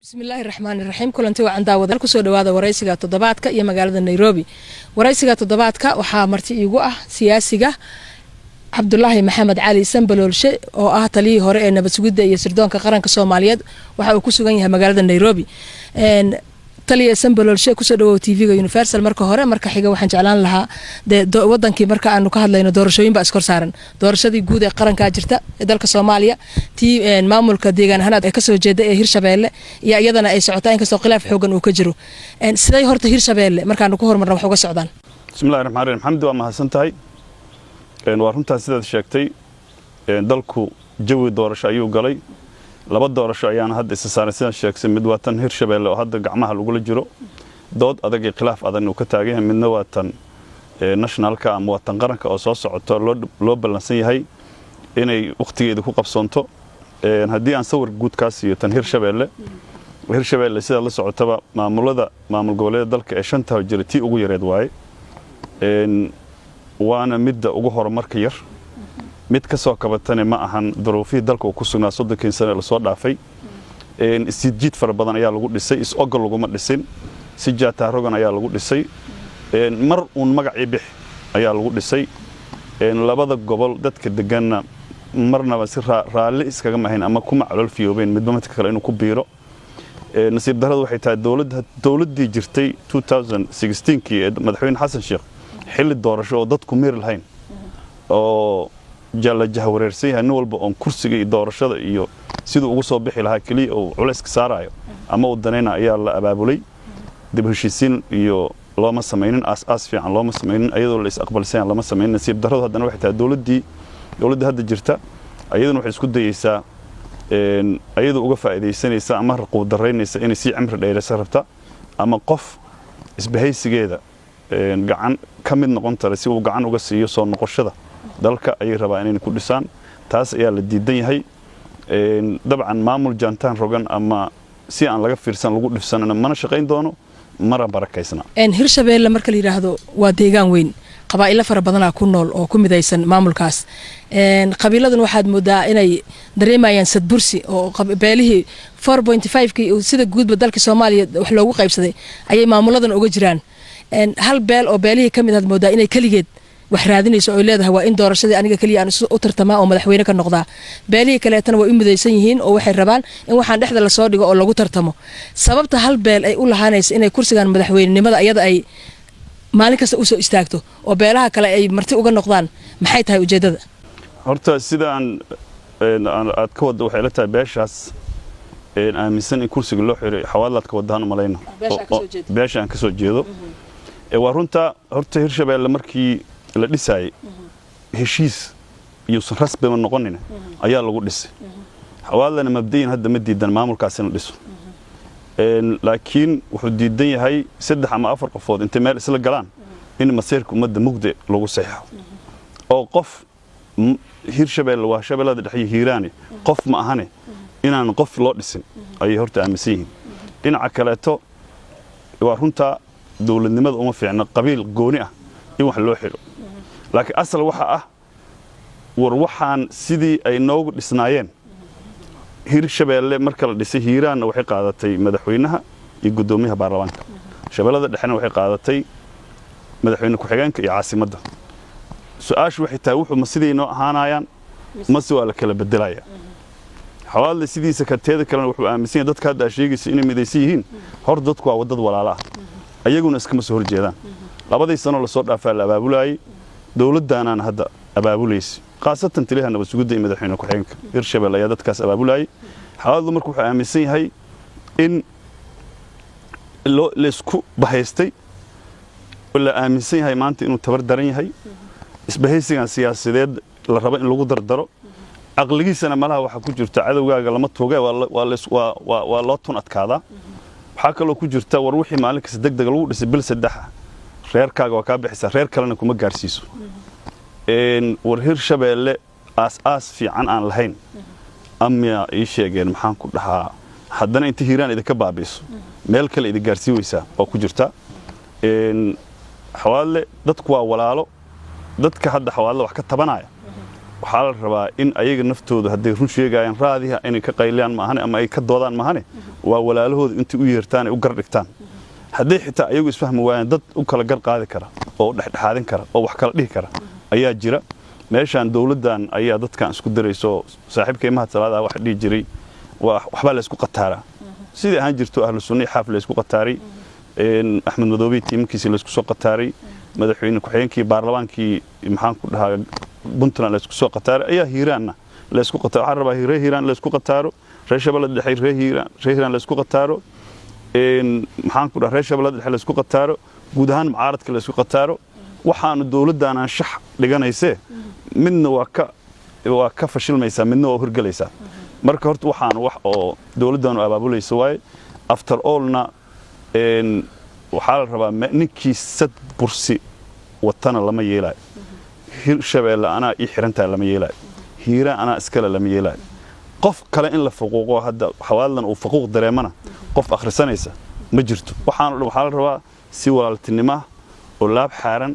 bismillaahi raxmaani raxiim kulanti wacan daawada ku soo dhawaada waraysiga toddobaadka iyo magaalada Nairobi waraysiga toddobaadka waxaa marti iigu ah siyaasiga Cabdullaahi Maxamed Cali Sambaloolshe oo ah taliyii hore ee nabad sugidda iyo sirdoonka qaranka Soomaaliyeed waxa uu ku sugan yahay magaalada Nairobi taliya Sambaloolshe ku soo dhawow TV-ga Universal marka hore marka xiga waxaan jeclaan lahaa wadankii marka aanu ka hadlayno doorashooyin ba iskor saaran doorashadii guud ee qaranka jirta ee dalka Soomaaliya tii maamulka deegaan ahaan ay ka soo jeeday ee Hirshabeelle iyo iyadana ay socotaa in kastoo khilaaf xoogan uu ka jiro siday horta Hirshabeelle markaan ku hormarno wax uga socdaan bismillaahi raxmaani raxiim xamdi waa mahadsantahay waa runtaa sidaad sheegtay dalku jawi doorasho ayuu galay laba doorasho ayaan hadda isa saaran sidaan sheegay mid waa tan Hirshabeelle oo hadda gacmaha lagu jiro dood adag iyo khilaaf adag uu ka taagan yahay midna waa tan nationalka ama waa tan qaranka oo soo socoto loo balansan yahay inay waqtigeeda ku qabsoonto haddii aan sawir guudkaas iyo tan Hirshabeelle sida la socotaba maamul goboleedyada dalka ee shanta jira tii ugu yareed waaye waana midda ugu horumarka yar mid ka soo kabatane ma ahan duruufii dalka uu ku sugnaa 30 sano la soo dhaafay isjiid fara badan ayaa lagu dhisay is-ogol laguma dhisin si jaataarogan ayaa lagu dhisay mar uun magacii bix ayaa lagu dhisay labada gobol dadka deganna marnaba si raalli iskaga mahayn ama kuma calool fiyoobeen midba midka kale inuu ku biiro nasiib darradu waxay tahay dawladdii jirtay 2016kii ee madaxweyne xasan sheekh xilli doorasho oo dadku meer lahayn oo jalla jahawareersan yahay nin walba oo kursiga iyo doorashada iyo sidoo ugu soo bixi lahaa kaliya oo culayska saarayo ama uu danayna ayaa la abaabulay dib heshiisiin iyo looma sameeynin aas fiican looma sameeynin ayadoo la is aqbalsan lama sameeynin nasiib darradu haddana waxay tahay dawladda hadda jirta ayaduna waxay isku dayaysaa ayadoo uga faa'iideysanaysa ama raqow daraynaysa inay si cimri dheeraysa rabta ama qof isbahaysigeeda gacan ka mid noqon tara si uu gacan uga siiyo soo noqoshada dalka ay rabaan inay ku dhisaan taas ayaa la diidan yahay dabcan maamul jantaan rogan ama si aan laga fiirsan lagu dhifsanana mana shaqayn doono mara barakaysna Hirshabeelle marka la yiraahdo waa deegaan weyn qabaa'ilo fara badan ku nool oo ku midaysan maamulkaas qabiiladan waxaad moodaa inay dareemayaan sadbursi oo beelihii 4.5kii sida guudba dalka Soomaaliya wax loogu qaybsaday ayay maamuladan uga jiraan hal beel oo beelihii kamid ah moodaa inay kaligeed wax raadinayso oo leedahay waa in doorashadii aniga kaliya aan u tartamaa oo madaxweyne ka noqdaa beelihii kaleetana way u midaysan yihiin oo waxay rabaan in waxaan dhexda la soo dhigo oo lagu tartamo sababta hal beel ay u lahaanayso inay kursigan madaxweynenimada iyada ay maalin kasta u soo istaagto oo beelaha kale ay marti uga noqdaan maxay tahay ujeedada horta sidaan aad ka wada waxay la tahay beeshaas aaminsan in kursiga loo xiray xawaalaad ka wadaan malayna beesha aan ka soo jeedo waa runta horta Hirshabeelle markii la dhisay heshiis iyo rasmi ma noqonin ayaa lagu dhisay xawaalana mabdiin hadda ma diidan maamulkaas inuu dhiso laakiin wuxuu diidan yahay 3 ama 4 qofood inta meel isla galaan in masiirka ummadda mugde lagu saxo oo qof Hirshabeelle waa shabeellada dhexe Hiiraani qof ma ahane inaan qof loo dhisin ay horta aaminsan yihiin dhinaca kaleeto waa runta dawladnimada uma fiicna qabiil gooni ah in wax loo xiro laakiin asal waxa ah war waxaan sidii ay noogu dhisnaayeen Hirshabeelle marka la dhisay Hiiraanna waxay qaadatay madaxweynaha iyo gudoomiyaha baarlamaanka shabeellada dhexena waxay qaadatay madaxweyne ku-xigeenka iyo caasimadda su'aashu waxay tahay wuxuu sidii noo ahaanayaan mase waa la kala bedelaya xawaalada sidiisa ka teeda kale wuxuu aaminsan yahay dadka hadda sheegaysa inay midaysan yihiin hor dadku waa wadad walaalo ah ayaguna iskama soo horjeedaan labadii sano la soo dhaafay la abaabulay dawladdaana hadda abaabulaysi qaasatan taliyaha nabad sugidda madaxweyne ku-xigeenka Hirshabeelle ayaa dadkaas abaabulay xawaaladu markuu wuxuu aaminsan yahay in la isku bahaystay wala aaminsan yahay maanta inuu tabar daran yahay isbahaysigan siyaasadeed la rabo in lagu dardaro aqligiisana malaha waxa ku jirta cadawgaaga lama toogay waa loo tun adkaada waxa kale oo ku jirta war wixii maalin kasta degdeg lagu dhisay bil 3 reerkaaga waa ka bixisa reer kalena kuma gaarsiiso war Hirshabeelle aas fiican aan lahayn amma ay sheegeen maxaan ku dhahaa haddana inta Hiiraan idinka baabiiso meel kale idin gaarsiiwaysa oo ku jirta xawaale dadku waa walaalo dadka hadda xawaale wax ka tabanaya waxaa la rabaa in ayaga naftooda hadday run sheegayaan raadiha inay ka qayliyaan maahane ama ay ka doodaan maahane waa walaalahooda intii u yeertaan ay u gar dhigtaan hadday xitaa ayagu isfahmi waayaan dad u kala gar qaadi kara oo dhexdhexaadin kara oo wax kala dhihi kara ayaa jira meeshaan dawladdan ayaa dadkan isku darayso saaxiibkay mahad salaada wax dhihi jiray waxba la isku qataaraa sidii ahaan jirto ahlu sunni xaaf la isku qataaray axmed madoobe tiimkiisa la isku soo qataaray madaxweyne ku-xigeenkii baarlamaankii maxaan ku dhahaa puntland la isku soo qataaray ayaa hiiraanna la isku qataaro waxaan rabaa reer hiiraan la isku qataaro reer shabeellada dhexe reer hiiraan la isku qataaro maxaan ku dhahaa reer shabeellada dhexe la isku qataaro guud ahaan mucaaradka la isku qataaro waxaanu dawladdan aan shax dhiganaysee midna waa ka fashilmaysaa midna waa hirgelaysaa marka horta waxaan wax oo dawladdaanu abaabulaysa waaye after allna waxaa la rabaa ninkii sad bursi watana lama yeelaayo hirshabeelle anaa ii xirantahay lama yeelaayo hiiraan anaa iskale lama yeelaayo qof kale in la faquuqo hadda xawaadlan uu faquuq dareemana qof akhrisanaysa ma jirto waxaanu dhan waxaa la rabaa si walaaltinimo oo laab xaaran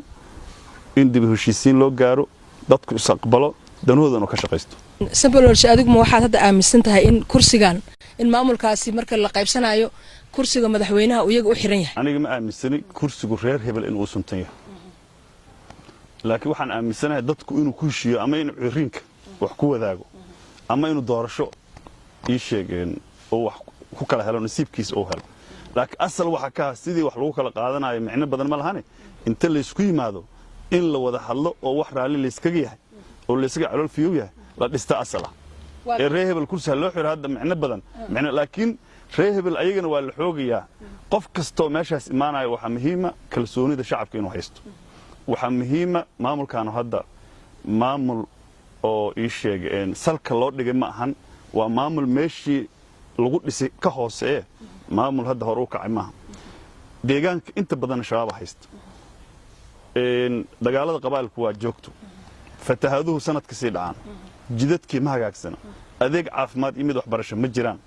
in dib u heshiisiin loo gaaro dadku is aqbalo danahoodan oo ka shaqaysto sabalolsha adigu ma waxaad hadda aaminsan tahay in kursigan in maamulkaasi marka la qaybsanayo kursiga madaxweynaha uu iyaga u xiran yahay aniga ma aaminsani kursigu reer hebel inuu suntan yahay laakiin waxaan aaminsanahay dadku inuu ku heshiiyo ama inuu ciriinka wax ku wadaago ama inuu doorasho ii sheegeen oo wax ku kala helo nasiibkiisa oo helo laakiin asal waxa ka sidii wax lagu kala qaadanayo micno badan ma lahane inta la isku yimaado in la wada hadlo oo wax raali la iskaga yahay oo la iskaga calool fiyow yahay la dhista asal ah reer hebel kursi loo xiro hadda micno badan laakiin reer hebel ayagana waa la xoogayaa qof kastoo meeshaas imaanayo waxaa muhiima kalsoonida shacabka inuu haysto waxaa muhiima maamulkaanu hadda maamul oo ii sheeg salka loo dhigay ma ahan waa maamul meeshii lagu dhisay ka hooseeye maamul hadda hore u kacay maaha deegaanka inta badan shabaab haysta dagaalada qabaa'ilku waa joogto fatahaaduhu sanadka sii dhacaan jidadkii ma hagaagsana adeeg caafimaad iyo mid waxbarasho ma jiraan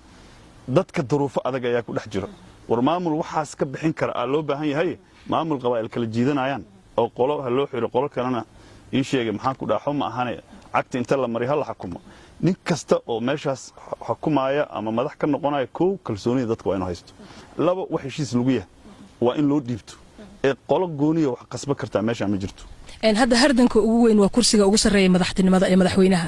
dadka duruufo adag ayaa ku dhex jiro war maamul waxaas ka bixin kara aa loo baahan yahay maamul qabaa'il kala jiidanayaan oo qolo ha loo xiro qolo kalena ii sheegay maxaan ku dhaxo ma ahane cagta inta la mariyo la xukumo nin kasta oo meeshaas xukumaaya ama madax ka noqonaya koow kalsoonida dadka waa inuu haysto labo wax heshiis lagu yahay waa in loo dhiibto ee qolo gooniya wax qasba kartaa meeshaan ma jirto hadda hardanka ugu weyn waa kursiga ugu sarreeya madaxtinimada ee madaxweynaha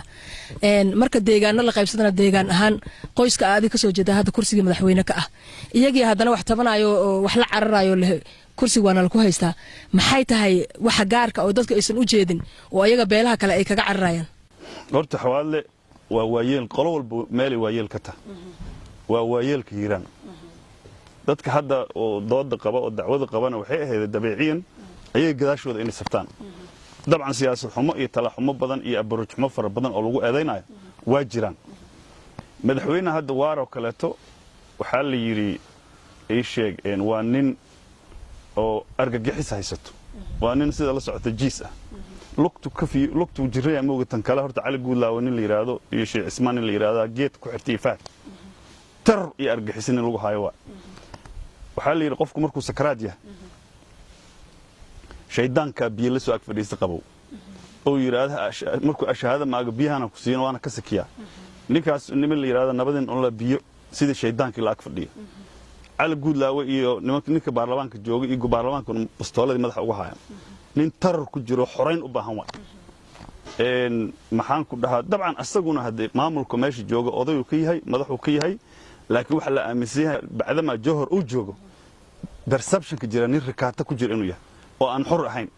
marka deegaano la qaybsadana deegaan ahaan qoyska aadi ka soo jeeda hadda kursiga madaxweyne ka ah iyagii haddana wax tabanayo oo wax la cararayo kursiga waana lagu haystaa maxay tahay waxa gaarka oo dadka aysan u jeedin oo ayaga beelaha kale ay kaga cararayaan horta xawaadle waa waayeel qolo walba meelay waayeel ka tahay waa waayeelka hiiraan dadka hadda oo dooda qaba oo dacwada qabana waxay ahayd dabiiciyan ayay gadaashooda inay sabtaan dabcan siyaasad xumo iyo tala xumo badan iyo abaruj xumo fara badan oo lagu eedaynayo waa jiraan madaxweynaha hadda waaroo kaleeto waxaa la yidhi ii sheeg waa nin oo argagixis haysato waa nin sida la socota jiis ah lugtu jiraya mooga tan kale horta cali guudlaawo nin la yidhaahdo iyo sheekh cismaan nin la yidhaahdo geed ku xirtay faad tar iyo argagixis nin lagu hayo waxaa la yidhi qofku markuu sakaraad yahay shaydaanka biyo la soo ag fadhiista qabow oo yiraahdo markuu ashahaada maaga biyahana ku siino waana ka sakiyaa ninkaas niman la yiraahdo nabadin oo la biyo sida shaydaankii la ag fadhiyo cali guudlaawe iyo ninka baarlamaanka jooga iyo baarlamaanka bastooladii madaxa uga haya nin tarar ku jiro xoreyn u baahan waa maxaan ku dhahaa dabcan asaguna hadee maamulka meesha jooga oday uu ka yahay madaxu ka yahay laakiin waxa la aaminsan yahay bacdama Johor uu joogo perception-ka jira nin rikaata ku jira inuu yahay oo aan xor ahayn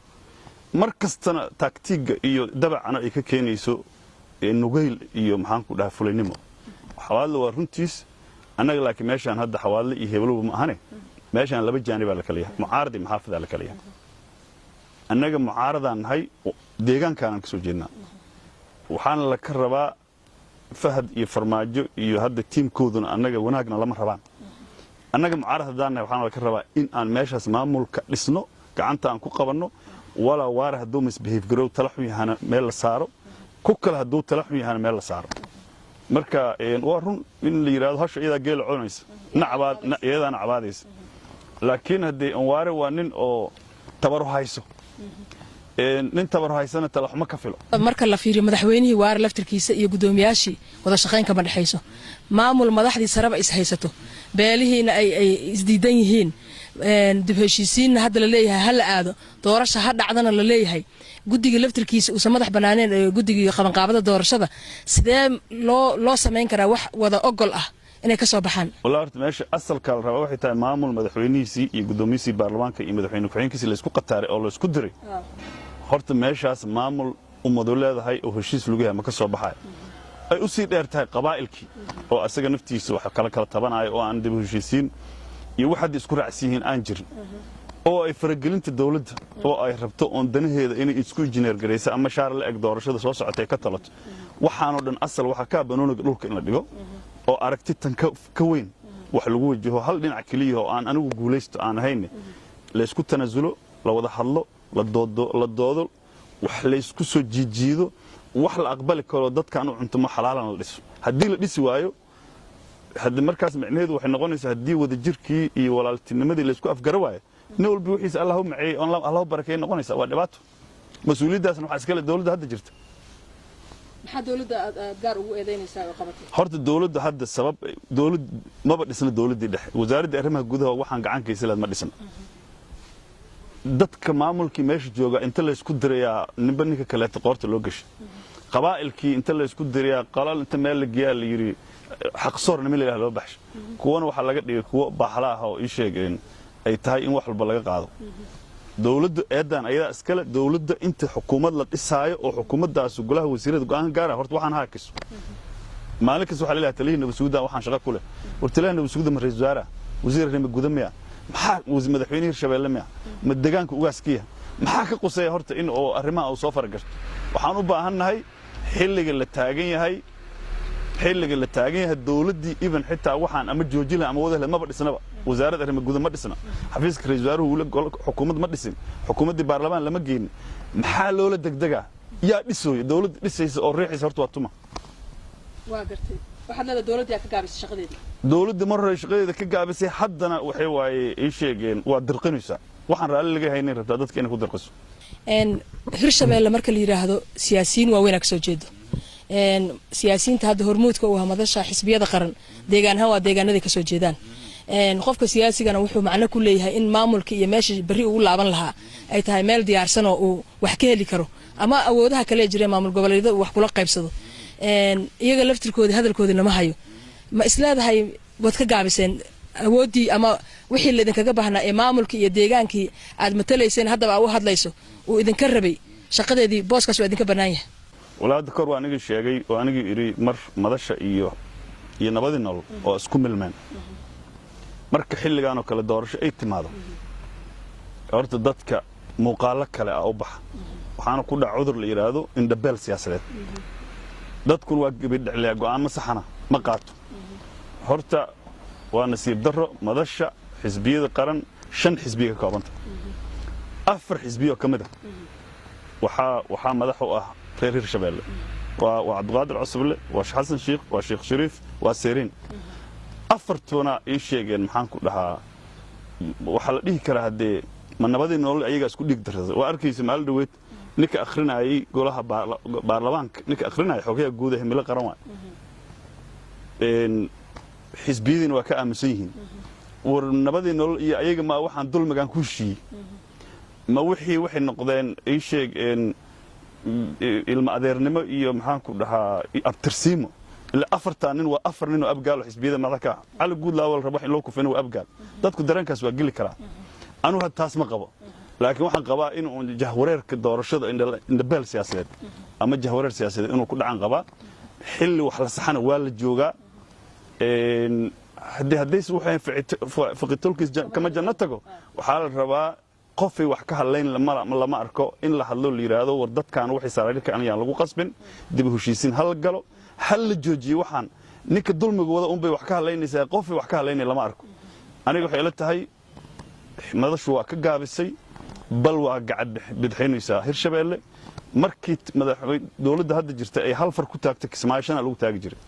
mar kastana taktiga iyo dabacana ay ka keenayso nugayl iyo maxaan ku dhahaa fulinimo xawaadle waa runtiis annaga laakiin meeshaan hadda xawaadle iyo hebelowba ma ahane meeshaan laba jaanib la kala yahay mucaaradi maxaafada la kala yahay annaga mucaaradaan nahay deegaankaan ka soo jeednaa waxaan la ka rabaa fahad iyo farmaajo iyo hadda tiimkooduna annaga wanaagna lama rabaan annaga mucaarad haddaan nahay waxaan la ka rabaa in aan meeshaas maamulka dhisno gacanta aan ku qabanno walaa waara hadduu misbehave garow talaxun yahana meel la saaro ku kale hadduu talaxun yahana meel la saaro marka waa run in la yiraahdo hasha iyadaa geela cunaysa iyadaana cabaadaysa laakiin haddii anwaare waa nin oo tabaru hayso nin tabar haysana talaxuma ka filo marka la fiiriyo madaxweynihii waara laftirkiisa iyo gudoomiyaashii wada shaqayn kama dhaxayso maamul madaxdii saraba is haysato beelihiina ay isdiidan yihiin dib heshiisiinna hadda la leeyahay hal aado doorasho ha dhacdana la leeyahay guddiga laftirkiisa uu madax banaaneen guddiga qabanqaabada doorashada sidee loo sameyn karaa wax wada ogol ah inay ka soo baxaan walaal horta meesha asalka la raba waxay tahay maamul madaxweynihiisii iyo gudoomiyihiisii baarlamaanka iyo madaxweyne ku-xigeenkiisii la isku qataaray oo la isku diray horta meeshaas maamul ummadu leedahay oo heshiis lagu yahay ma ka soo baxay ay u sii dheer tahay qabaa'ilkii oo asaga naftiisa wax kala tabanaayo oo aan dib u heshiisiin iyo wax hadda isku raacsiin aan jirin oo ay faragelinta dawladda oo ay rabto oon danaheeda inay isku injineer gareysa ama shaar la eg doorashada soo socotay ka talato waxaanoo dhan asal waxa ka banooniga dhulka in la dhigo oo aragti tan ka weyn wax lagu wajaho hal dhinac kaliya oo aan anigu guulaysto aan ahayn la isku tanaasulo la wada hadlo la doodo wax la isku soo jiijiido wax la aqbali karo dadkan u cunto ma xalaalan la dhiso haddii la dhisi waayo hadda markaas macnaheedu waxay noqonaysaa haddii wada jirkii iyo walaaltinimadii la isku afgara waayo nin walba wixiisa allah u maceeyay oo allah u barakeeyay noqonaysaa waa dhibaato mas'uuliyadaasna waxa iska leh dawladda hadda jirta maxaa dawladda aad gaar ugu eedeynaysaa oo qabatay horta dawladda hadda sabab dawlad maba dhisna dawladdii dhexe wasaaradda arrimaha gudaha waxaan gacan ka haysan ma dhisna dadka maamulkii meesha jooga inta la isku dirayaa ninba ninka kale qoorta loo gashay qabaa'ilkii inta la isku dirayaa qalal inta meel la geeyaa la yiri xaqsoornimo ilaahay loo baxshay kuwana waxa laga dhigay kuwa baaxala ah oo ii sheegeen ay tahay in wax walba laga qaado dawladda eedan ayada iskala dawladda inta xukuumad la dhisaayo oo xukuumaddaas golaha wasiirada go'aan gaara horta waxaan haakiso maalinkaas waxa leeyahay taliyaha nabadsuudan waxaan shaqo ku leh wartalaha nabadsuudan ma ra'iisul wasaaraha wasiir arrimaha gudaha maxaa madaxweynaha Hirshabeelle ma deegaanka ugaaskiya maxaa ka qusay horta in oo arrimaha uu soo faragasho waxaan u baahannahay xilliga la taagan yahay dawladdii even xitaa waxaan ama joojin ama wada ma dhisnaba wasaaradda arrimaha gudaha ma dhisna xafiiska ra'iisul wasaaruhu xukuumad ma dhisin xukuumaddii baarlamaan lama geeynin maxaa loola degdegaa yaa dhisooy dawladda dhisaysa oo riixaysa horta waa tuma waa gartay waxaad leedahay dawladda ka gaabisay shaqadeedii dawladda mar hore shaqadeeda ka gaabisay haddana waxay waaye ii sheegeen waa dirqinaysaa waxaan raalli laga haynin rabtaa dadka inay ku dirqiso Hirshabeelle marka la yiraahdo siyaasiyiin waaweyn ka soo jeedo siyaasiyiinta hadda hormuudka u ah madasha xisbiyada qaran deegaanaha waa deegaanada ka soo jeedaan qofka siyaasigana wuxuu macno ku leeyahay in maamulka iyo meesha bari ugu laaban lahaa ay tahay meel diyaarsan oo uu wax ka heli karo ama awoodaha kale jireen maamul goboleedyada wax kula qaybsado iyaga laftirkooda hadalkooda lama hayo ma isleedahay wad ka gaabiseen awoodii ama wixii la idinkaga baahnaa ee maamulka iyo deegaankii aad matalayseen haddaba u hadlayso uu idinka rabay shaqadeedii booskaas waa idinka bannaan yahay walaad kor waa aniga sheegay oo aniga iri mar madasha iyo nabadii nolol oo isku milmeen marka xilligan oo kale doorasho ay timaado horta dadka muuqaalo kale ah u baxa waxaana ku dhac cudur la yiraahdo indhabeel siyaasadeed dadkuna waa gabadhicilaa go'aamo saxana ma qaato horta waa nasiib darro madasha xisbiyada qaran 5 xisbiga ka koobanta 4 xisbiyo kamid ah waxa madax u ah reer Hirshabeelle waa Cabdiqaadir Cusable waa Xasan Sheekh waa Sheekh Shariif waa Seerin afartuna ay sheegeen maxaan ku dhahaa waxa la dhihi karaa hadee ma nabadii nolol ayaga isku dhig darada waa arkaysa maal dhaweed ninka akhrinayay golaha baarlamaanka ninka akhrinayay xogaha guud ee himilo qaran waa xisbiyadina waa ka aaminsan yihiin war nabadii nolol iyo ayaga ma waxaan dulmigan ku heshiiyey ma waxay noqdeen ay sheegeen ilma adeernimo iyo maxaan ku dhahaa abtirsiimo ila afartan nin waa afar nin oo abgaal xisbiyada madaxka cali guud laawal rabo in loo kufino waa abgaal dadku dareenkaas waa geli karaa anu had taas ma qabo laakiin waxaan qabaa in uu jahwareerka doorashada indhabeel siyaasadeed ama jahwareer siyaasadeed inuu ku dhacan qabaa xilli wax la saxana waa la joogaa haddii waxay fiqitolkiis kama janno tago waxaa la rabaa qofay wax ka hadlayn lama arko in la hadlo la yiraahdo war dadkan waxay saareerka aan lagu qasbin dib u heshiisiin hal galo hal la joojiyo waxaan ninka dulmigooda un bay wax ka hadlaynaysaa qofay wax ka hadlaynay lama arko aniga waxay la tahay madashu waa ka gaabisay bal waa gacad bidxinaysaa Hirshabeelle markii madaxweyne dawladda hadda jirta ay hal far ku taagtay kismaashana lagu taagi jiray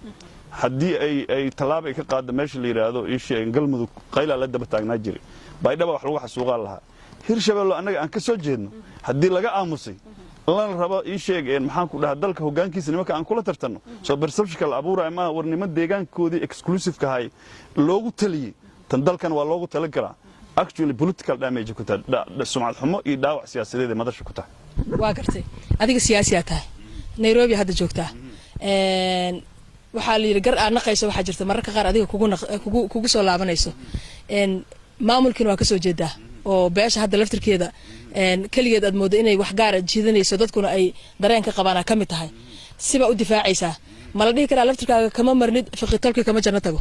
haddii ay talaab ay ka qaado meesha la yiraahdo ii sheegay galmudug qayla la daba taagnaa jiray baydhaba wax lagu xasuuqaa lahaa hirshabeello annaga aan ka soo jeedno haddii laga aamusay lana rabo ii sheeg maxaan ku dhahaa dalka hoggaankiisa nimanka aan kula tartanno soo perceptionka la abuuraya maaha war niman deegaankoodii exclusiveka ahay loogu taliyey tan dalkan waa loogu tala galaa actually political damage ku tahay sumcad xumo iyo dhaawac siyaasadeed ee madasha ku tahay waa gartay adiga siyaasiyaa tahay Nairobi hadda joogtaa waxaa la yiri gar aan naqayso waxa jirta mararka qaar adiga kugu soo laabanayso maamulkiina waa ka soo jeedaa oo beesha hadda laftirkeeda kaligeed aad moodo inay wax gaar ah jiidanayso dadkuna ay dareen ka qabaan ka mid tahay siba u difaacaysaa ma la dhihi karaa laftirkaaga kama marnid fiqitolkii kama janno tago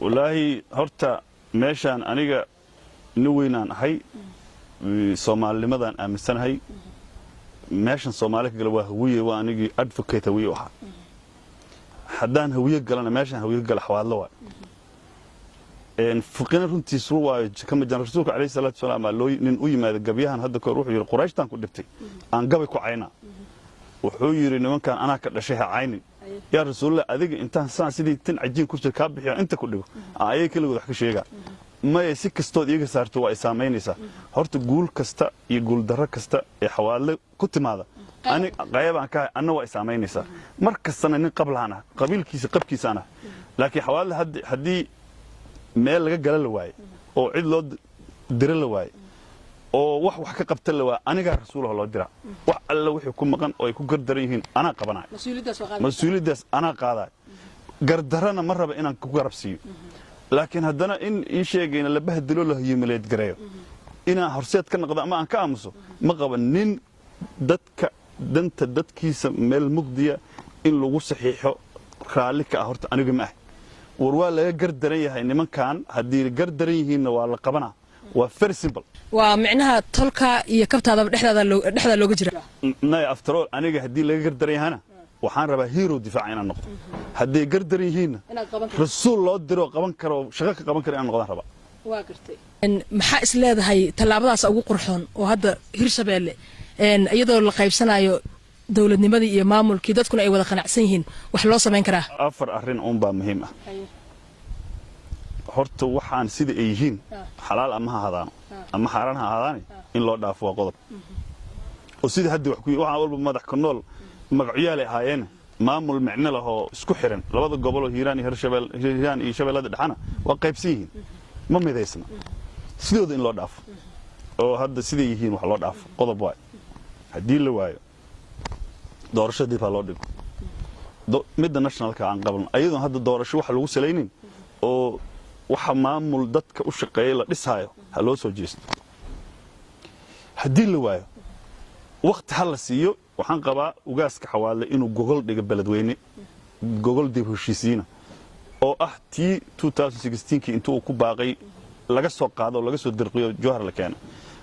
wallaahi horta meeshaan aniga nin weynaan ahay Soomaalinimadan aaminsanahay meeshan Soomaaliga gal waa hawiye waa anigi advocate hawiye waxa haddaan hawiye galana meeshan hawiye gal xawaadlo waa فقنا runtii soo waa kama jan rasuulka kaleey salaatu salaam loo nin u yimaado gabyahan hadda koor wuxuu yiri quraashtan ku dhibtay aan gabay ku cayna wuxuu yiri nimankan ana ka dhashay caynin ya rasuulullah adiga intaan saan sidii tin cajiin ku jirka bixiyo inta ku dhigo ayay kaligood wax ka sheega ma si kastood iyaga saarto waa isaameynaysa horta guul kasta iyo guul darro kasta ee xawaale ku timaada ani qayban ka anna waa isaameynaysa markastana nin qablaana qabiilkiisa qabkiisana laakiin xawaale hadii meel laga gala la waay oo cid loo dira la waay oo wax ka qabta la waay aniga rasuulaha loo dira wax alla wixii ku maqan oo ay ku gardaran yihiin ana qabanay mas'uuliyadaas ana qaaday gardarana ma raba inaan ku garabsiyo laakiin haddana in ii sheegayna la bahdilo la yimaleed gareeyo ina horseed ka noqdo ama aan ka aamuso ma qaban nin dadka danta dadkiisa meel mugdiya in lagu saxiixo raali ka horta aniga ma ah warwaa laga gardaran yahay nimankan hadii gardaran yihiin waa la qabana waa very simple waa micnaha tolka iyo kabtaada dhexda looga jira nay after all aniga hadii laga gardaran yahana waxaan rabaa hero difaac inaan noqdo hadii gardaran yihiin rasuul loo diro qaban karo shaqo ka qaban karo inaan noqdaan raba waa gartay maxaa is leedahay talaabadaas ugu qurxoon oo hadda Hirshabeelle iyadoo la qaybsanayo dawladnimadii iyo maamulkii dadkuna ay wada qanacsan yihiin wax loo sameyn karaa afar arrin baa muhiim ah horta waxaan sida ay yihiin xalaal ama hadaan ama xaraan ha hadaan in loo dhaafo waa qodob oo sida hadda wax walba madax ka nool magacyada ahaayeen maamul macna leh oo isku xiran labada gobol oo Hiiraan iyo Hirshabeelle iyo Shabeellada dhaxana waa qaybsan yihiin ma midaysna sidooda in loo dhaafo oo hadda sida yihiin wax loo dhaafo qodob waa hadii la waayo doorashadii baa loo dhigo midda nationalka aan qaban ayadoo hadda doorasho wax lagu salaynin oo waxa maamul dadka u shaqeeyay la dhisaayo ha loo soo jeesto hadii la waayo waqti hal la siiyo waxaan qabaa ugaaska xawaale inuu gogol dhiga beledweyne gogol dib heshiisiina oo ah tii 2016 intuu ku baaqay laga soo qaado laga soo dirqiyo jawhar la keenay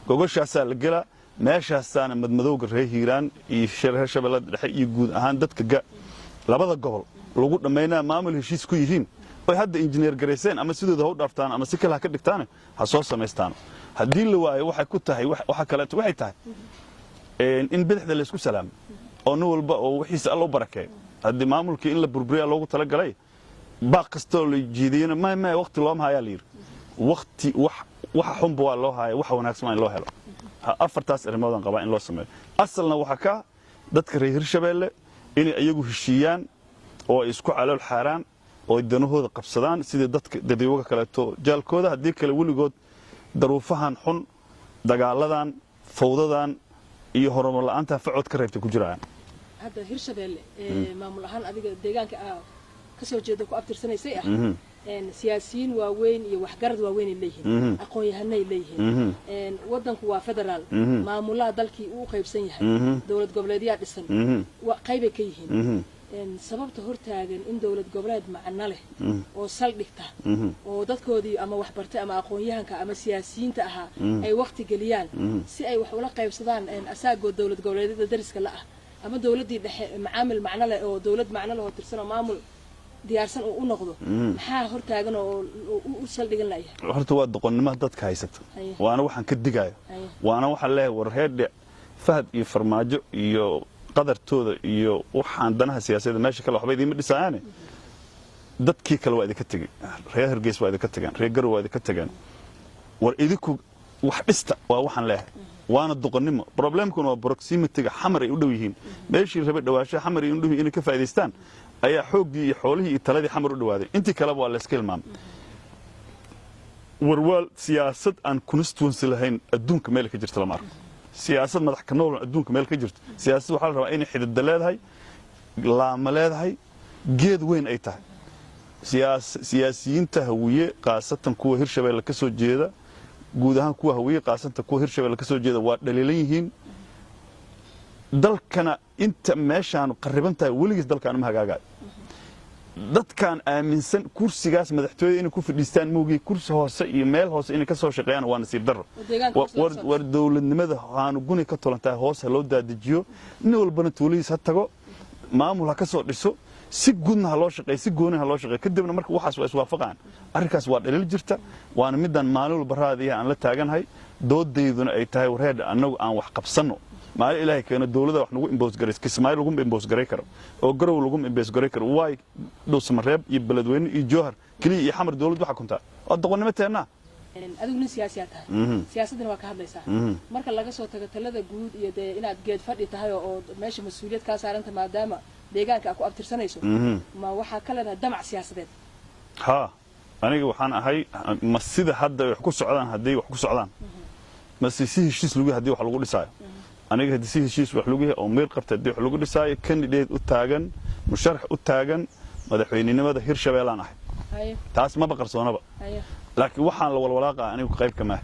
gogoshaas la gala meeshaasana madmadowga reer Hiiraan iyo Shabeellada dhexe iyo guud ahaan dadka labada gobol lagu dhameynaa maamul heshiis ku yihiin oo hadda engineer gareyseen ama sidooda u dhaaftaan ama si kale ka dhigtaan ha soo sameystaan hadii la waayo waxa ku tahay waxa kale waxay tahay in bidixda la isku salaamo oo nin walba oo wixiisa alla u barakeeyo hadii maamulkii in la burburiyo loogu tala galay baaq kastoo la jiidiyana ma waqti loo maayaa liir waqti waxa xunba waa loo hayo waxa wanaagsan loo helo afartaas arimoodaan qabaa in loo sameeyo asalna waxa ka dadka reer Hirshabeelle inay ayagu heshiiyaan oo isku calool xaaraan oo danahooda qabsadaan sida dadka dadweynaha kale to jaalkooda hadii kale waligood daruufahan xun dagaaladan fawdadan iyo horumar la'aanta facod ka reebtay ku jiraan hadda Hirshabeelle maamul ahaan adiga deegaanka ka soo jeedo ku abtirsanaysay siyaasiyiin waaweyn iyo waxgarad waaweyn leeyihiin aqoon yahanay leeyihiin wadanku waa federaal maamulaha dalkii uu qaybsan yahay dawlad goboleedyo dhisan qayb ka yihiin sababta hortaagan in dawlad goboleed macna leh oo saldhigta oo dadkoodii ama wax bartay ama aqoon yahanka ama siyaasiyiinta aha ay waqti galiyaan si ay wax ula qaybsadaan asaago dawlad goboleedyada dariska la ah ama dawladii dhexe macaamil macna leh oo dawlad macna leh oo tirsan maamul diyaarsan oo u noqdo maxaa hortaagan oo u saldhigan lahayd horta waa doqonnimo dadka haysata waana waxaan ka digayo waana waxa leeyahay war heedhe fahad iyo farmaajo iyo qadartooda iyo waxaan danaha siyaasadda meesha kale waxba idin dhisayaan dadkii kale waa idinka tagay reer Hargeysa waa idinka tagaan reer Garowe waa idinka tagaan war idinku wax dhista waa waxaan leeyahay waana duqannimo problemkuna waa proximity-ga xamar ay u dhow yihiin meeshii rabay dhawaasho xamar ay u dhow inay ka faa'iideystaan ayaa xooggii iyo xoolihii iyo taladii xamar u dhawaaday intii kaleba waa la iska hilmaamay warwaal siyaasad aan constituency lahayn adduunka meel ka jirta lama arko siyaasad madax ka nool adduunka meel ka jirto siyaasad waxaa la rabaa inay xididda leedahay laama leedahay geed weyn ay tahay siyaasiyiinta hawiye qaasatan kuwa hirshabeelle ka soo jeeda guud ahaan kuwa hawiye qaasanta kuwa hirshabeelle ka soo jeeda waa dhaliilan yihiin dalkana inta meeshaan qariban tahay weligiis dalkaan ma hagaagayo dadkaan aaminsan kursigaas madaxtooyada inay ku fadhiistaan moogii kursi hoose iyo meel hoose inay ka soo shaqeeyaan waa nasiib darro war dowladnimada waxaanu guni ka tolantahay hoos ha loo daadajiyo nin walbana tuulihiis ha tago maamul ha ka soo dhiso si guudna ha loo shaqeeyo si gooni ha loo shaqeeyo kadibna marka waxaas waa iswaafaqaan arrinkaas waa dhaliil jirta waana midaan maalin walba raadiya aan la taaganhay doodayduna ay tahay wareedha annagu aan wax qabsanno maalin ilaahay keeno dowladda wax nagu imboos garay kismaayo lagu imboos garay karo oo garow lagu imboos garay karo waay dhowsamareeb iyo beledweyne iyo jowhar kaliya iyo xamar dowladdu waxa kuntaa oo doqonnimo teennaa adigu nin siyaasi tahay siyaasadana waa ka hadlaysaa marka laga soo tago talada guud iyo dee inaad geed fadhi tahay oo meesha mas'uuliyad ka saaranta maadaama deegaanka ku abtirsanayso ma waxa kale damac siyaasadeed ha aniga waxaan ahay ma sida hadda wax ku socdaan hadii wax ku socdaan ma si heshiis lagu hadii wax lagu dhisaayo aniga hadii si heshiis wax lagu oo meel qabta hadii wax lagu dhisaayo candidate u taagan musharax u taagan madaxweynenimada Hirshabeelle aan ahay taas ma baqarsoonaba laakiin waxaan la walwalaaqaa anigu qayb kama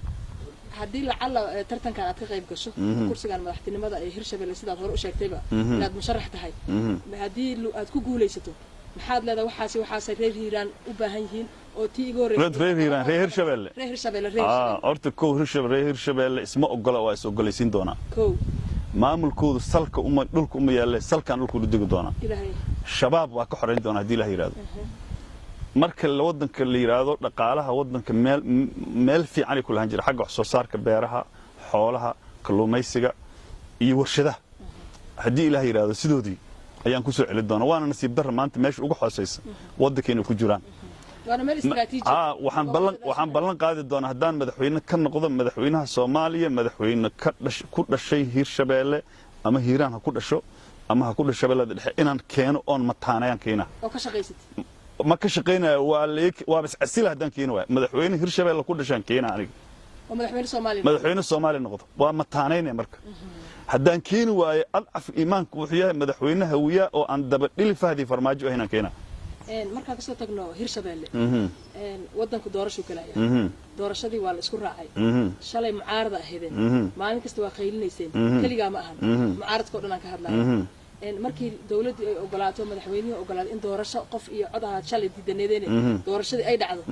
haddii lacala tartankan aad ka qayb gasho kursigan madaxtinimada ee Hirshabeelle sidaad hore u sheegtayba inaad musharax tahay haddii aad ku guuleysato maxaad leedahay waxaas reer Hiiraan u baahan yihiin oo tii igu horeeyay reer Hiiraan reer Hirshabeelle horta ko Hirshabeelle isma ogola waa is ogolaysiin doona maamulkoodu salka dhulka uma yaale salkan dhulku u digi doona shabaab waa ka xoreyn doona hadii la yiraahdo marka wadanka la yiraahdo dhaqaalaha wadanka meel fiican ay ku lahan jira xagga wax soo saarka beeraha xoolaha kalluumaysiga iyo warshadaha hadii ilaahay yiraahdo sidoodii ayaan ku soo celin doonaa waana nasiib darro maanta meesha ugu xoosaysa wadankeena ku jiraan waana meel istiraatiiji waxaan ballan qaadi doonaa haddaan madaxweyne ka noqdo madaxweynaha Soomaaliya madaxweyne ku dhashay Hirshabeelle ama Hiiraan ha ku dhasho ama ha ku dhasho Shabeellada Dhexe inaan keeno oon mataanayaan keena oo ka shaqeysatay ما كشقينا وابس أسئلة هدان كينوا مدحوين هيرشبيل كل شان كينا عنك مدحوين الصومالي نقطة ومتانين مرك هدان كينوا أضعف إيمانك وحياه مدحوين هوية أو عند اللي فهذه فرماجه هنا كينا marka ka soo tagno Hirshabeelle wadanku doorasho kala doorashadii waa la isku raacay shalay mucaarada ahaydeen maalin kasta waa qaylineyseen kaliya ma ahan mucaaradka dhan ka hadlayo markii dawladdu ay ogolaato madaxweynuhu ogolaado in doorasho qof iyo cod ahaad shalay diidaneedeen doorashadii ay dhacdo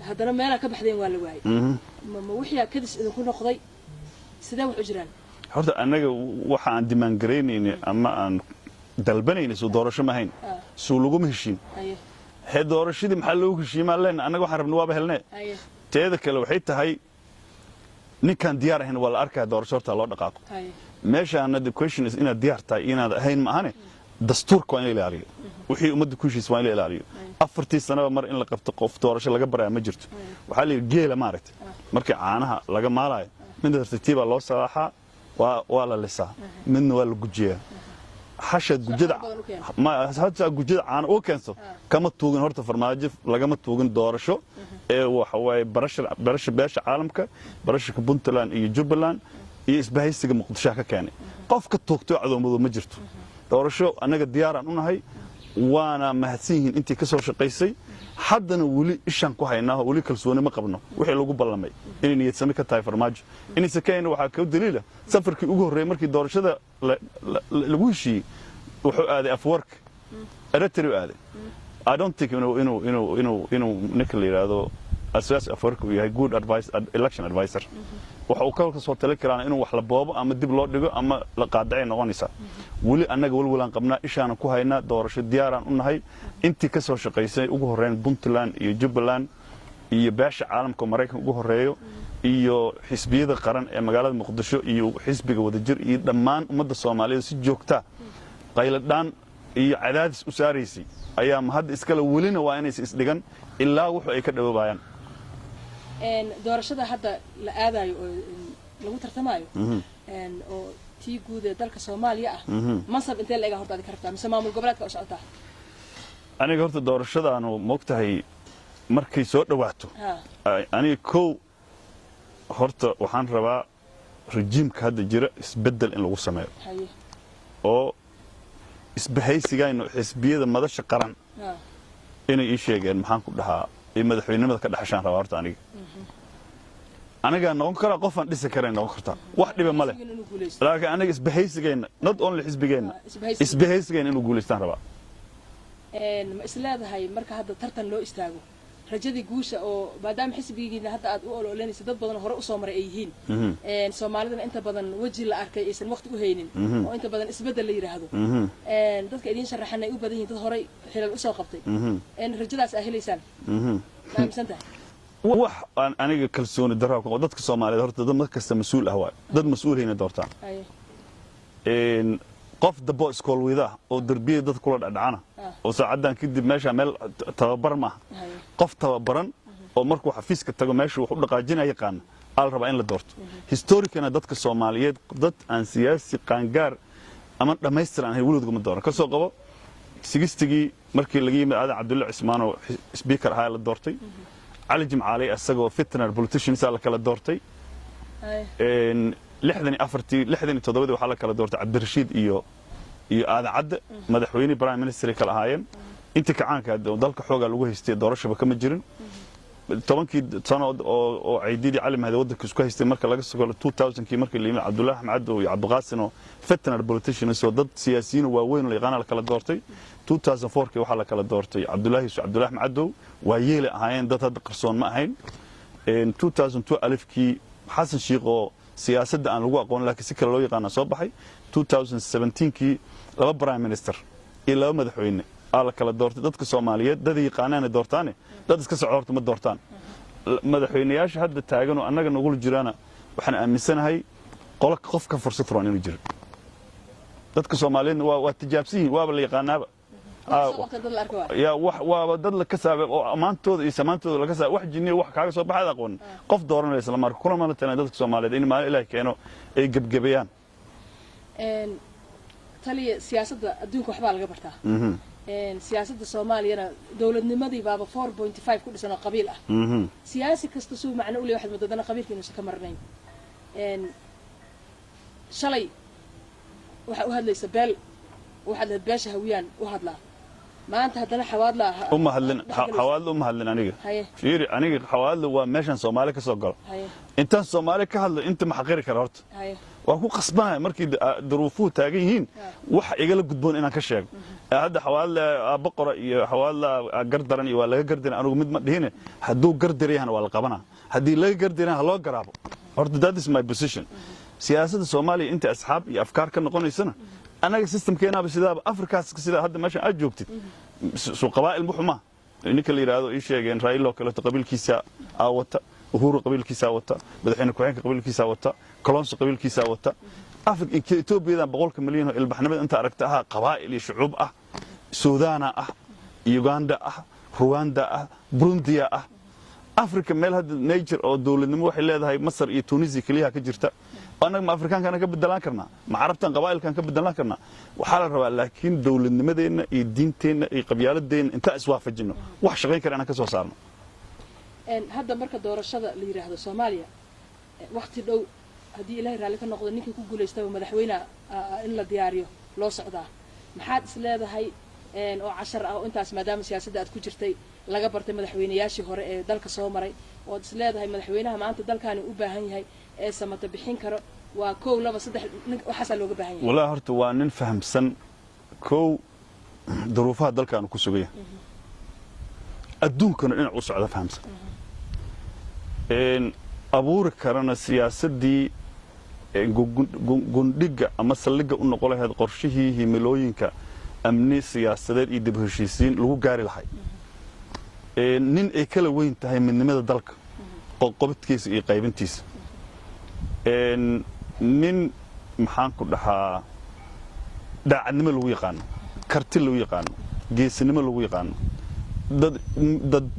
haddana meelaha ka baxdeen waa la waayay ma wixii kadis idinku noqday sidee wax u jiraan horta anaga waxa aan dimaan gareynayna ama aan dalbanayna soo doorasho ma hayn soo lagu heshiin he doorashadii maxaa loo heshiimaa leen anaga waxaan rabnaa waaba helnay teeda kale waxay tahay ninkan diyaar ahayn wala arkaa doorasho horta loo dhaqaaqo meeshaana the question is inaad diyaar tahay inaad ahayn ma ahane dastuurka waa in la ilaaliyo wixii ummadda ku heshiis waa in la ilaaliyo afartii sanaba mar in la qabto qof doorasho laga baraa ma jirto waxaa la yidhi geela maaragtay markii caanaha laga maalayo midna tartiibaa loo salaaxaa waa la lisaa midna waa la gujiyaa حشد جدع ما هذا جدع عن أوكنسو كم توجن هرت فرماجة لقمة توجن دارشة وحواي برش باش عالمك برش كبنتلان يجبلان يسبه يستج مقدشة كاني قف كتوقتوا عذو موضوع مجرته دارشة أنا قد ديار أنا هاي وأنا مهتسين أنت كسر شقيسي حدنا ولي إيشان كوهيناه ولي كلسوني ما قبلنا وحي لو قبل لمي إني يتسمى كتاي فرماج إني سكين وحكوا دليله سفر كي أجور ريمر كي دارشة ده لوشي وهذا أفورك أرتري هذا I don't think إنه نكلي هذا أساس أفورك ويا good advice election advisor وحوكلك صوت لك أنا إنه وحلا بابا أما دي بلاد دقة أما لقاعدين نغنيسا ولي أنا قول ولا قبنا إيش أنا كوهينا دورش الديار أن هاي أنت كسر شقيسي وجهرين بنتلان يجبلان يباش عالم كمريكا وجهريو iyo xisbiyada qaran ee magaalada Muqdisho iyo xisbiga wadajir iyo dhammaan ummadda Soomaaliyeed si joogta qayladaan iyo cadaadis u saaraysi ayaa mahad iskala welina waa inay is dhigan ilaa wuxuu ay ka dhawaabayaan doorashada hadda la aadayo oo lagu tartamayo oo tii guud ee dalka Soomaaliya ah masab intee la eega horta ka rabtaa mise maamul goboleedka u socotaa aniga horta doorashadaanu moogtahay markay soo dhawaato aniga kow horta waxaan rabaa rejiimka hadda jira isbedel in lagu sameeyo oo isbahaysigayno xisbiyada madasha qaran inay ii sheegeen maxaan ku dhahaa ee madaxweynimada ka dhaxashaan rabaa horta aniga noqon kara qof aan dhisi karin noqon karta wax dhiba ma leh laakiin aniga isbahaysigayna not only xisbigayna isbahaysigayna inuu guuleystaan rabaa ma isleedahay marka hadda tartan loo istaago rajadii guusha oo maadaama xisbigiina hadda aad u ololeynaysa dad badan hore u soo maray ay yihiin Soomaalidana inta badan waji la arkay aysan waqti u haynin oo inta badan isbedel la yiraahdo dadka idin sharaxanay u badan yihiin dad hore xilal u soo qabtay rajadaas ay helaysaan maamsantahay wax aan aniga kalsooni darro oo dadka Soomaaliyeed horta dad markasta mas'uul ah waay dad mas'uulina doortaan qof dabo iskool wida oo darbiye dad kula dhacana oo saacadan kadib meesha meel tababar ma qof tababaran oo markuu xafiiska tago meesha wuxuu dhaqaajinaya yaqaan al raba in la doorto historically dadka Soomaaliyeed dad aan siyaasi qaangaar ama dhameystiran ay wuludguma dooran ka soo qabo sigistigi markii laga yimid Aadan Cabdulla Cismaan oo speaker ahaa la doortay Ali Jimcaali asagoo fitner politicians la kala doortay لحدني تضبط وحلا كلا دورت عبد الرشيد هذا عد مدحويني برايم مينستر كلا هاين انت كعانك ضلك حوجه لو هيستي دورشه بكم جيرن طبعاً سنة أو عيدي علم هذا ودك سكوا هيستي مركز لقى سكوا 2000 كي مركز اللي عبد الله معد وعبد الغاسن وفتنا البوليتيشن سو ضد سياسيين ووين اللي غانا لكلا دورتي 2004 كي وحلا كلا دورتي عبد الله معد ويلي هاين ضد هذا قرصون ما هاين 2002 ألف كي حسن شيقو سياسة أنا لو أقول لك سكر لو يقانا صباحي 2017 كي لو برايم مينستر إلا مدحوين على كلا دورت ضدك الصوماليات ضد يقانان دورتاني ضد كسعورت ما دورتان مدحوينياش هذا التاجن وأنا نقول جيرانا وحنا أمسنا هاي قولك خوف فرصة راني نجرب ضدك الصوماليين واتجابسين وابل يقانا يا وضد لك كسب أمانته يسمانته لك كسب واحد جنيه واحد كعكس صباح هذا قون قف دورنا ليس لما كل ما نتنا ضدك الصوماليين إن ما إلهي كانوا جبيان تالي سياسة الدنيا كحبال قبرتها سياسة الصومالية دولة نمدي بابا 4.5 كل سنة قبيلة سياسي كستسوق معنا أولي واحد مددنا قبيل كنا سكمرنين شلي واحد ليس بال واحد هدباش هويان واحد لا ما أنت هدنا حواد لا حواد أنيقة فيري أنيقة حواد وماشان صومالي كسوقر أنت صومالي كهل أنت محقير كرهت وهو قصبان مركي ظروفه تاجيهين وح يقلب قدبون إنا كشاق هذا حوال بقرة حوال قردرني ولا قردنا أنا مد هنا هدو قردري هنا ولا قبنا هدي لا قردنا هلا قرابه هرد that is my position سياسة الصومالي أنت أصحاب أفكار كنا قلنا سنة أنا سيستم كينا بسيدا أفريقيا سيدا هذا ماشي أجوبتي سو قبائل محمى إنك اللي رادو إيش يجين رأي لو كلا قبيل كيسا أوتا وهورو قبيل كيسا أوتا بدحين كوين قبيل كيسا أوتا كولونس قبيل كيسا أوتا أفريقيا إثيوبيا إذا بقولك مليون البحنمد أنت أركتها قبائل شعوب سودان يوغندا رواندا برونديا أفريقيا ميل هذا نيجر أو دولة نمو حلا هذا هاي مصر تونسي كلها كجرتا أنا ما أفريقيا كان كبدلان كرنا ما عرفتن قبائل كان كبدلان كرنا وحال الروا لكن دولة نمدين الدينتين قبيلة الدين أنت أسوا في الجنة وحش غير كرنا كسو صارنا هذا مركز دور الشذا اللي يراه الصومالية وقت لو هدي إلهي رالك النقطة إنك يكون يستوي مدحوينا إلا دياريو لو صعدا محاد سلادة هاي أو 10 أو أنت اسمه دام سياسة أتكون جرتي laga bartay madaxweynayaashii hore ee dalka soo maray oo isleedahay madaxweynaha maanta dalkaani u baahan yahay ee samata bixin karo waa 1 2 3 waxa looga baahan yahay walaal horta waa nin fahamsan koow duruufaha dalkan ku sugaya adduunkana dhinac u socda fahamsan abuur karana siyaasadii gundhiga ama saldhigga u noqon lahayd qorshihii himilooyinka amni siyaasadeed iyo dib u heshiisiin lagu gaari lahay nin ay kala weyn tahay midnimada dalka qodobkiisa iyo qaybintiisa nin maxaan ku dhahaa daacadnimo lagu yaqaan karti lagu yaqaan geesinimo lagu yaqaan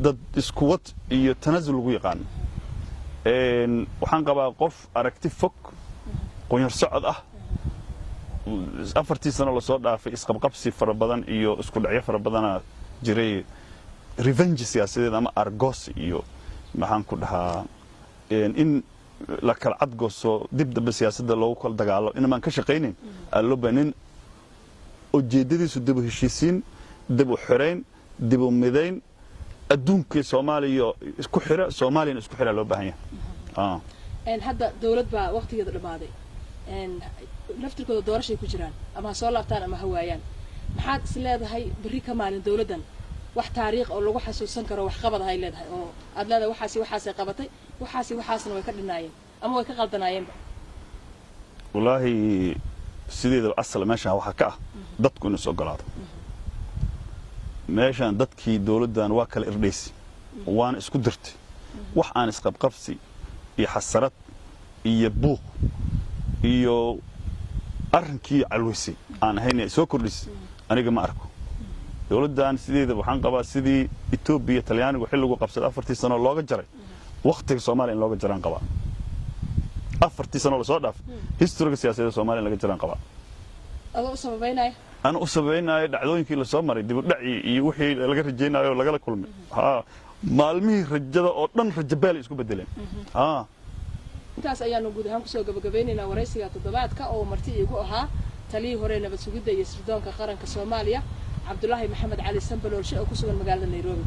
dad isku wad iyo tanazul lagu yaqaan waxaan qabaa qof aragti fog qoyar socod ah afartii sano la soo dhaafay isqabqabsi fara badan iyo isku dhacyo fara badan jiray revenge siyaasadeed ama argos iyo maxaan ku dhahaa in la kala cadgooso dib dambe siyaasadda loogu kala dagaalo inaan ka shaqeynin loo baanin ujeedadiisu dib u heshiisiin dib u xirayn dib u midayn adduunka Soomaaliya isku xira Soomaaliya isku xira loo baahan yahay hadda dawlad baa waqtigeeda dhamaaday naftirkooda doorashay ku jiraan ama soo laabtaan ama hawaayaan maxaad is leedahay bari ka maalin dawladdan wax taariikh oo lagu xasuusan karo wax qabad ay leedahay oo aad leedahay waxaas ay qabatay waxaasna way ka dhinaayeen ama way ka qaldanaayeen wallahi sideeda asal meesha waxa ka ah dadku inuu soo galaado meeshan dadkii dawladdan waa kala irdheysay waan isku dirtay wax aan isqabqabsi iyo xasarad iyo buuq iyo arrinkii calwisay aan ahayn soo kordhisay aniga ma arko dawladdan sideeda waxaan qabaa sidii Itoobiya Talyaanigu xilligu qabsaday 4 sano looga jaray waqtiga Soomaaliya in looga jaran qabaa 4 sano la soo dhaaf historiga siyaasadda Soomaaliya laga jaran qabaa adoo sababeynay أنا أصبحنا دعوين كي لسامري دي بدعي يوحي لقى رجينا ولا قال كل مالمي رجال أردن رجبال يسكو بدلين intaas ayaanu guud ahaan ku soo gabagabeynayna waraysiga toddobaad ka oo marti igu ahaa taliyii hore nabad sugidda iyo sirdoonka qaranka Soomaaliya Cabdullaahi Maxamed Cali Sanbalool oo ku sugan magaalada Nairobi.